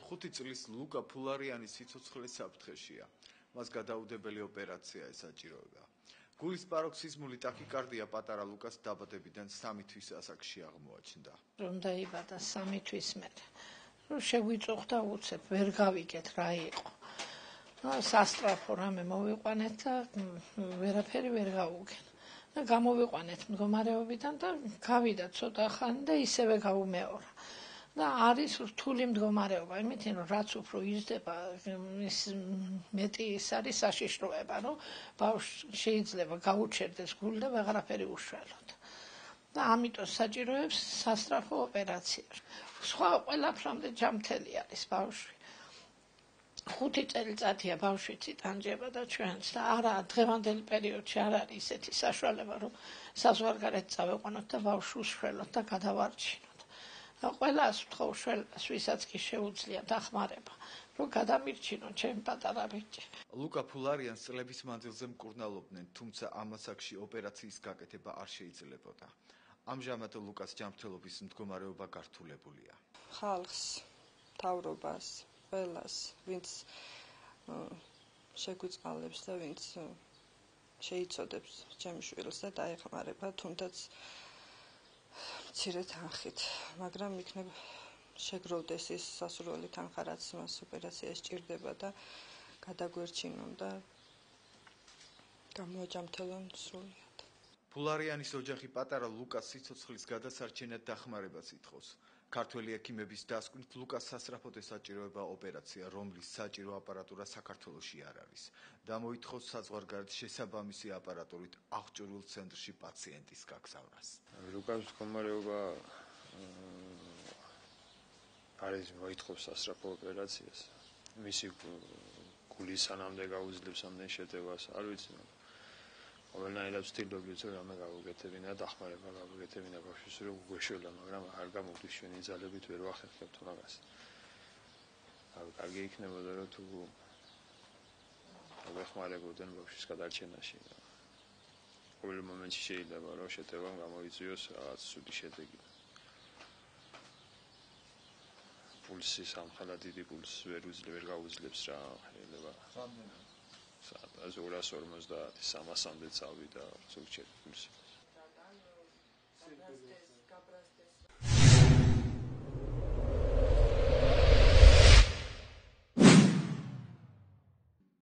ხუთი წლის ლუკა ფულარიანის სიცოცხლე საფრთხეშია. მას გადაუდებელი ოპერაცია ესაჭიროება. გულის პაროქსიზმული ტაქიკარდია პატარა ლუკას დაბადებიდან 3 თვის ასაკში აღმოაჩნდა. რომ დაიბადა 3 თვის მერე. შეგვიწუხდა უცებ, ვერ გავიგეთ რა იყო. სასტრაფო რამე მოვიყვანეთ და ვერაფერი ვერ გავუგენ. და გამოვიყვანეთ მდგომარეობიდან და გავიდა ცოტა ხანი და ისევე გაუმეორა. და არის რთული მდგომარეობა, იმითი რომ რაც უფრო იზრდება, ის მეტი ის არის საშიშროება, რომ ბავშვი შეიძლება გაუჩერდეს გული და ვეღარაფერი უშველოთ. და ამიტომ საჭიროებს სასტრაფო ოპერაცია. სხვა ყველაფრამდე ჯამთელი არის ბავშვი. 5 წელიწადია ბავშვი ციტანჯება და ჩვენც და არა დღევანდელი პერიოდში არ არის ისეთი საშუალება, რომ საზღვარგარეთ წავეყვანოთ და ბავშვს უშველოთ და გადავარჩინოთ. ყველას ვთხოვ შველას, ვისაც კი შეუძლია დახმარება, რომ გადამირჩინონ ჩემი პატარა ბიჭი. ლუკა ფულარიანს წლების მანძილზე მკურნალობდნენ, თუმცა ამ ასაკში ოპერაციის გაკეთება არ შეიძლებოდა. ამჟამად ლუკას ჯანმრთელობის მდგომარეობა გართულებულია. ხალხს, მთავრობას, ყველას, ვინც შეგვიწყალებს და ვინც შეიცოდებს ჩემს შვილს და დაეხმარება, თუნდაც მცირე თანხით, მაგრამ იქნებ შეგროვდეს ის სასურველი თანხა, რაც მას ოპერაცია სჭირდება და გადაგვერჩინონ და გამოაჯამთელონ სრულიად. ფულარიანის ოჯახი პატარა ლუკას სიცოცხლის გადასარჩენად დახმარებას ითხოვს. ქართველი ექიმების დასკვნით ლუკას სასწრაფოდ ესაჭიროება ოპერაცია, რომლის საჭირო აპარატურა საქართველოში არ არის და მოითხოვს საზღვარგარეთ შესაბამისი აპარატურით აღჭურვილ ცენტრში პაციენტის გაგზავნას. ლუკას მდგომარეობა არის მოითხოვს სასწრაფო ოპერაციას. მისი გული სანამდე გაუძლებს ამდენ შეტევას, არ ვიცი. ყველანაირად ვცდილობთ რომ რამე გავუკეთებინა, დახმარება გავუკეთებინა ბავშვის, რომ უგვეშველა, მაგრამ არ გამოგდის ჩვენი ძალებით ვერ ვახერხებთ მაგას. კარგი იქნებოდა რომ თუ ვეხმარებოდნენ ბავშვის გადარჩენაში. ყოველ მომენტში შეიძლება რომ შეტევამ გამოიწვიოს რაღაც ცუდი შედეგი. პულსი სამხელა დიდი პულსს ვერ გაუძლებს რა, შეიძლება. რამდენი? 250-300-მდე წავიდა ზოგჯერ პულსი.